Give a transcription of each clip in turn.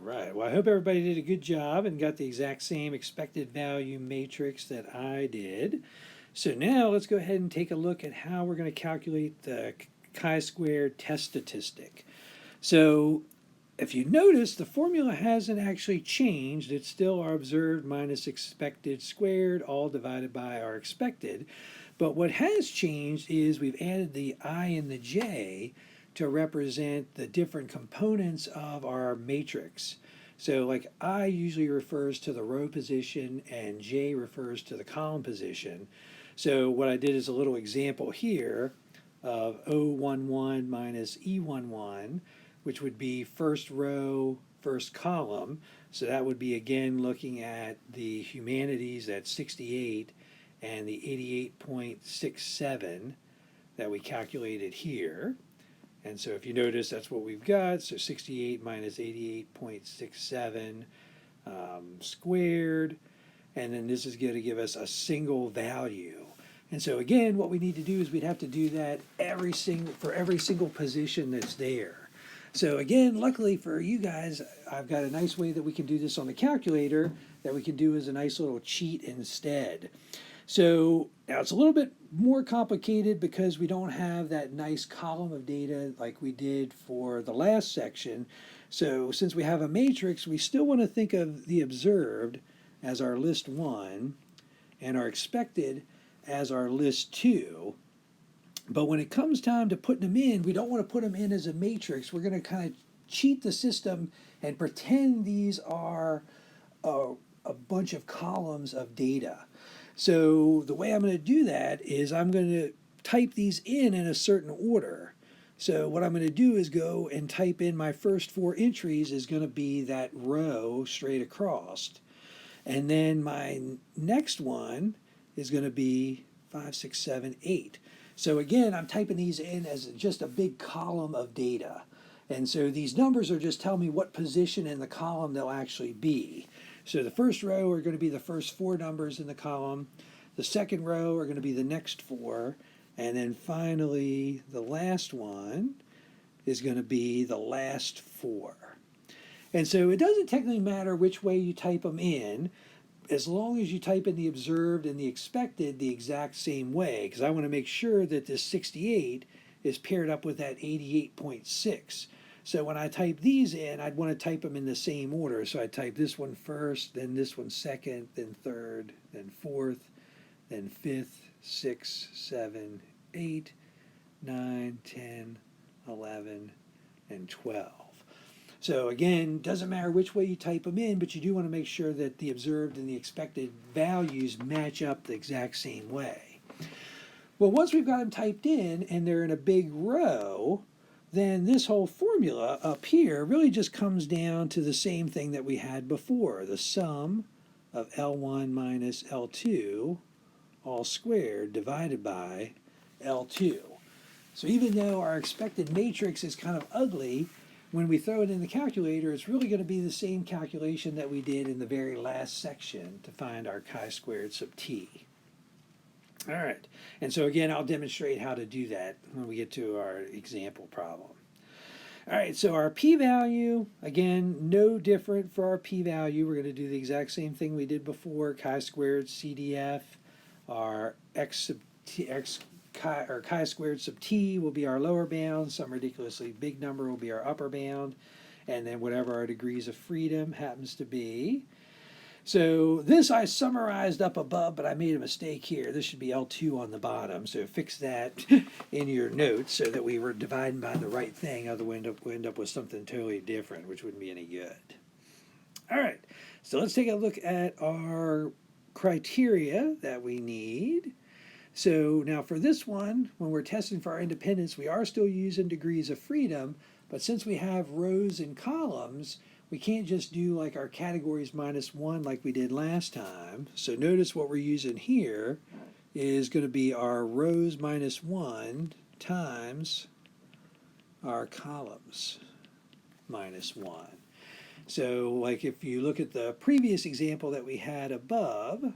right. Well, I hope everybody did a good job and got the exact same expected value matrix that I did. So now let's go ahead and take a look at how we're going to calculate the chi-squared test statistic. So if you notice, the formula hasn't actually changed. It's still our observed minus expected squared, all divided by our expected. But what has changed is we've added the I and the J to represent the different components of our matrix. So like I usually refers to the row position and J refers to the column position. So what I did is a little example here of O11 minus E11, which would be first row, first column. So that would be again looking at the humanities at 68 and the 88.67 that we calculated here. And so if you notice, that's what we've got. So 68 minus 88.67 squared. And then this is going to give us a single value. And so again, what we need to do is we'd have to do that for every single position that's there. So again, luckily for you guys, I've got a nice way that we can do this on the calculator that we can do as a nice little cheat instead. So now it's a little bit more complicated because we don't have that nice column of data like we did for the last section. So since we have a matrix, we still want to think of the observed as our list 1 and our expected as our list 2. But when it comes time to putting them in, we don't want to put them in as a matrix. We're going to kind of cheat the system and pretend these are a bunch of columns of data. So the way I'm going to do that is I'm going to type these in a certain order. So what I'm going to do is go and type in my first 4 entries is going to be that row straight across. And then my next one is going to be 5, 6, 7, 8. So again, I'm typing these in as just a big column of data. And so these numbers are just telling me what position in the column they'll actually be. So the first row are going to be the first 4 numbers in the column. The second row are going to be the next 4. And then finally, the last one is going to be the last 4. And so it doesn't technically matter which way you type them in, as long as you type in the observed and the expected the exact same way, because I want to make sure that this 68 is paired up with that 88.6. So when I type these in, I'd want to type them in the same order. So I type this one first, then this one second, then third, then fourth, then fifth, 6, 7, 8, 9, 10, 11, and 12. So again, doesn't matter which way you type them in, but you do want to make sure that the observed and the expected values match up the exact same way. Well, once we've got them typed in and they're in a big row, then this whole formula up here really just comes down to the same thing that we had before, the sum of L1 minus L2 all squared divided by L2. So even though our expected matrix is kind of ugly, when we throw it in the calculator, it's really going to be the same calculation that we did in the very last section to find our chi-squared sub t. All right, and so again, I'll demonstrate how to do that when we get to our example problem. All right, so our p-value, again, no different for our p-value. We're going to do the exact same thing we did before, chi-squared CDF. Our chi-squared sub t will be our lower bound. Some ridiculously big number will be our upper bound. And then whatever our degrees of freedom happens to be. So this I summarized up above, but I made a mistake here. This should be L2 on the bottom, so fix that in your notes so that we were dividing by the right thing. Otherwise we'll end up with something totally different, which wouldn't be any good. All right, so let's take a look at our criteria that we need. So now for this one, when we're testing for our independence, we are still using degrees of freedom, but since we have rows and columns, we can't just do like our categories minus 1 like we did last time. So notice what we're using here is going to be our rows minus 1 times our columns minus 1. So like if you look at the previous example that we had above,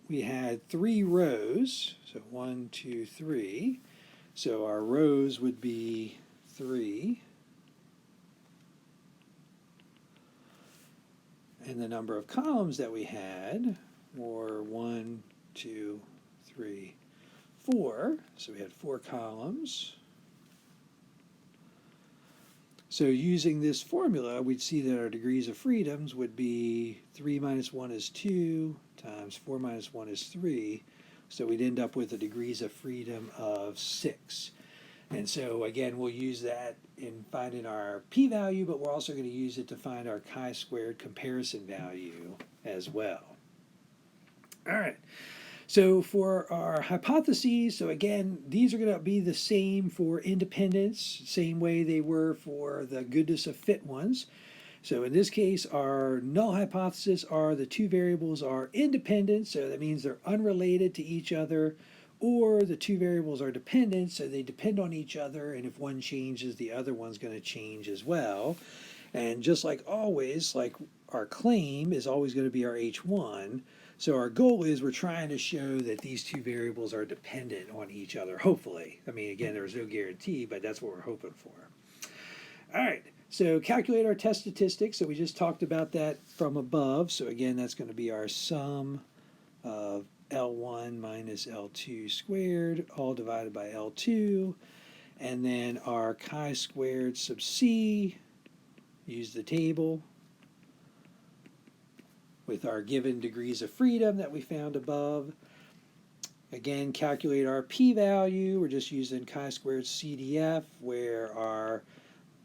we had 3 rows, so 1, 2, 3. So our rows would be 3. And the number of columns that we had were 1, 2, 3, 4. So we had 4 columns. So using this formula, we'd see that our degrees of freedoms would be 3 minus 1 is 2 times 4 minus 1 is 3. So we'd end up with a degrees of freedom of 6. And so again, we'll use that in finding our p-value, but we're also going to use it to find our chi-squared comparison value as well. All right. So for our hypotheses, so again, these are going to be the same for independence, same way they were for the goodness of fit ones. So in this case, our null hypothesis are the two variables are independent, so that means they're unrelated to each other, or the two variables are dependent, so they depend on each other, and if one changes, the other one's going to change as well. And just like always, like our claim is always going to be our H1, so our goal is we're trying to show that these two variables are dependent on each other, hopefully. I mean, again, there's no guarantee, but that's what we're hoping for. All right, so calculate our test statistics. So we just talked about that from above. So again, that's going to be our sum of L1 minus L2 squared, all divided by L2. And then our chi-squared sub c, use the table, with our given degrees of freedom that we found above. Again, calculate our p-value. We're just using chi-squared CDF, where our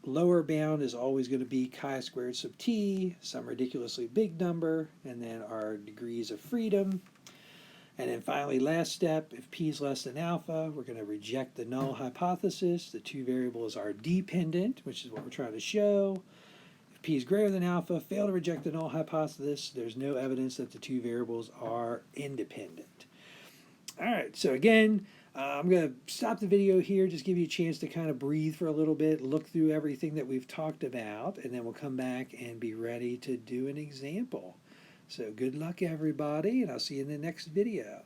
lower bound is always going to be chi-squared sub t, some ridiculously big number, and then our degrees of freedom. And then finally, last step, if p is less than alpha, we're going to reject the null hypothesis. The two variables are dependent, which is what we're trying to show. If p is greater than alpha, fail to reject the null hypothesis. There's no evidence that the two variables are independent. All right, so again, I'm going to stop the video here, just give you a chance to kind of breathe for a little bit, look through everything that we've talked about, and then we'll come back and be ready to do an example. So good luck, everybody, and I'll see you in the next video.